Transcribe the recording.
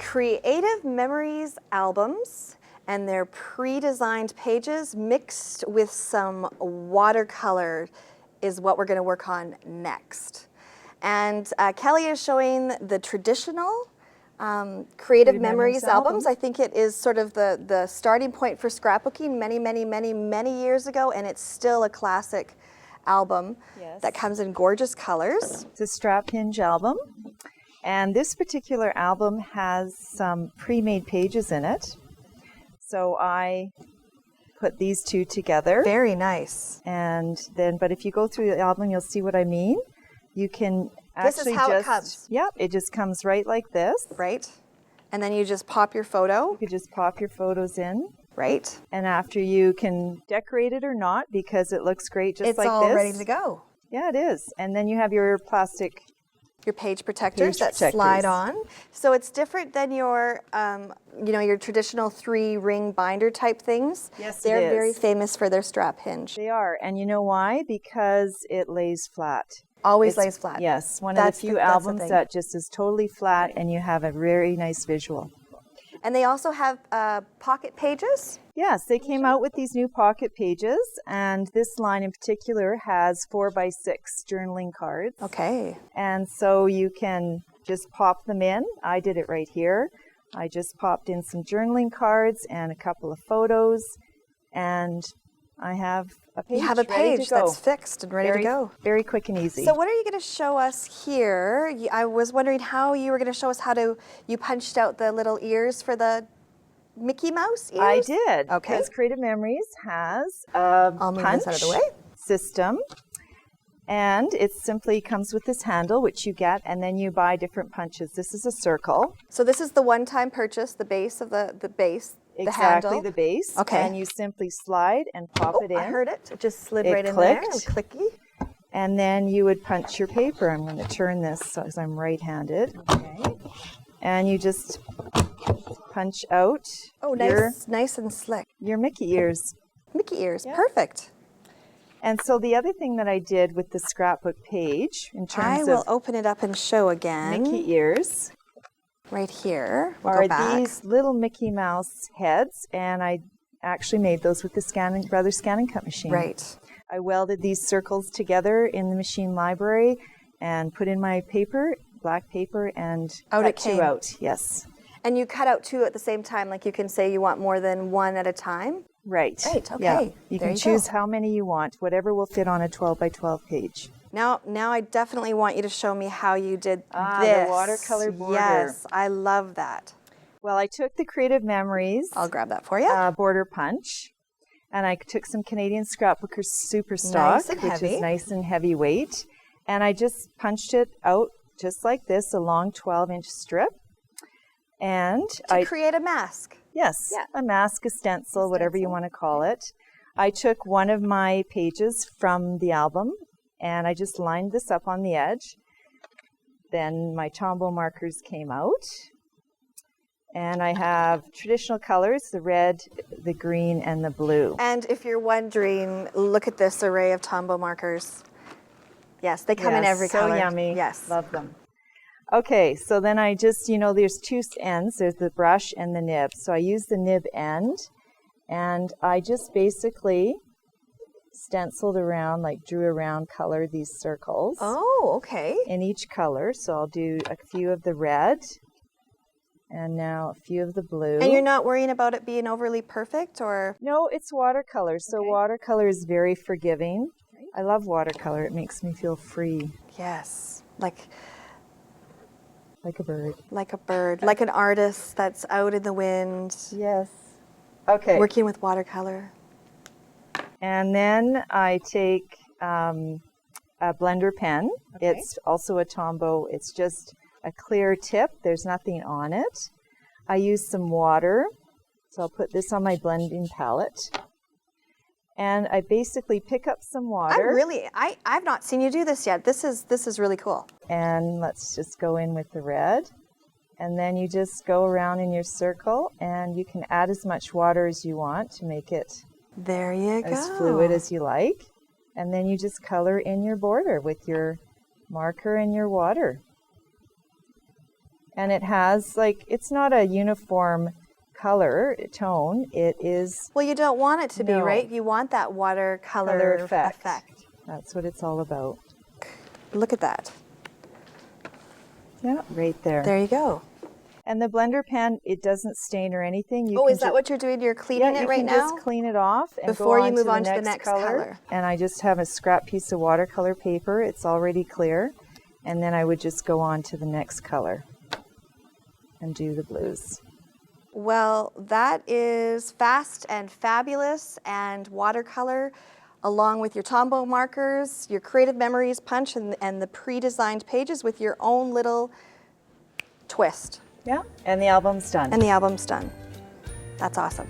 creative memories albums, and they're pre-designed pages mixed with some watercolor is what we're going to work on next. And Kelly is showing the traditional creative memories albums. I think it is sort of the starting point for scrapbooking many years ago, and it's still a classic album that comes in gorgeous colors. It's a strap hinge album, and this particular album has some pre-made pages in it. So I put these two together. Very nice. And then, but if you go through the album, you'll see what I mean. You can actually this is how it comes. Yep, it just comes right like this. Right. And then you just pop your photo. You just pop your photos in. Right. And after you can decorate it or not because it looks great just like this. It's all ready to go. Yeah, it is. And then you have your plastic... Your page protectors that slide on. So it's different than your, your traditional 3-ring binder type things. Yes, They're very famous for their strap hinge. They are. And you know why? Because it lays flat. Always lays flat. Yes, one of the few albums that just is totally flat and you have a very nice visual. And they also have pocket pages? Yes, they came out with these new pocket pages, and this line in particular has 4x6 journaling cards. Okay. And so you can just pop them in. I did it right here. I just popped in some journaling cards and a couple of photos, and I have a page. You have a page that's fixed and ready to go. Very quick and easy. So what are you going to show us here? I was wondering how you were going to show us you punched out the little ears for the Mickey Mouse ears? I did. Okay. Because Creative Memories has a punch out of the way. system. And it simply comes with this handle, which you get, and then you buy different punches. This is a circle. So this is the one-time purchase, the base of the base. Exactly, the handle. The base. Okay. And you simply slide and pop it in. I heard it. It just slid right in there. Clicky. And then you would punch your paper. I'm going to turn this because I'm right-handed. Okay. And you just punch out. Oh, nice and slick. Your Mickey ears. Mickey ears. Yeah. Perfect. And so the other thing that I did with the scrapbook page in terms of... I will open it up and show again. Mickey ears. Right here. Are these little Mickey Mouse heads, and I actually made those with the Brother ScanNCut machine. Right. I welded these circles together in the machine library and put in my paper, black paper, and cut two out. Yes. And you cut out two at the same time, like you can say you want more than one at a time? Right. Right, okay. Yeah. You can choose how many you want, whatever will fit on a 12x12 page. Now I definitely want you to show me how you did this. The watercolor border. Yes, I love that. Well, I took the Creative Memories. I'll grab that for you. Border punch. And I took some Canadian Scrapbooker Super Stock, which is nice and heavyweight. And I just punched it out just like this, a long 12-inch strip. And to create a mask. Yes, a mask, a stencil, whatever you want to call it. I took one of my pages from the album, and I just lined this up on the edge. Then my Tombow markers came out. And I have traditional colors, the red, the green, and the blue. And if you're wondering, look at this array of Tombow markers. Yes, they come in every color. So yummy. Yes. Love them. Okay, so then I just, there's two ends. There's the brush and the nib. So I use the nib end, and I just basically stenciled around, drew around color these circles. Oh, okay. In each color. So I'll do a few of the red, and now a few of the blue. And you're not worrying about it being overly perfect, or? No, it's watercolor. So watercolor is very forgiving. I love watercolor. It makes me feel free. Yes. Like a bird. Like a bird. Like an artist that's out in the wind. Yes. Okay. Working with watercolor. And then I take a blender pen. Okay. It's also a Tombow. It's just a clear tip. There's nothing on it. I use some water. So I'll put this on my blending palette. And I basically pick up some water. I've not seen you do this yet. This is really cool. And let's just go in with the red. And then you just go around in your circle, and you can add as much water as you want to make it as fluid as you like. And then you just color in your border with your marker and your water. And it has, like, it's not a uniform color tone. It is Well, you don't want it to be, No. right? You want that watercolor color effect. effect. That's what it's all about. Look at that. Yeah, right there. There you go. And the blender pen, it doesn't stain or anything. You Oh, can is that what you're doing? You're cleaning yeah, it you right can now? just clean it off and Before go you on move to on the to the next next color. color. And I just have a scrap piece of watercolor paper. It's already clear. And then I would just go on to the next color and do the blues. Well, that is fast and fabulous, and watercolor, along with your Tombow markers, your Creative Memories punch, and the pre-designed pages with your own little twist. Yeah, and the album's done. And the album's done. That's awesome.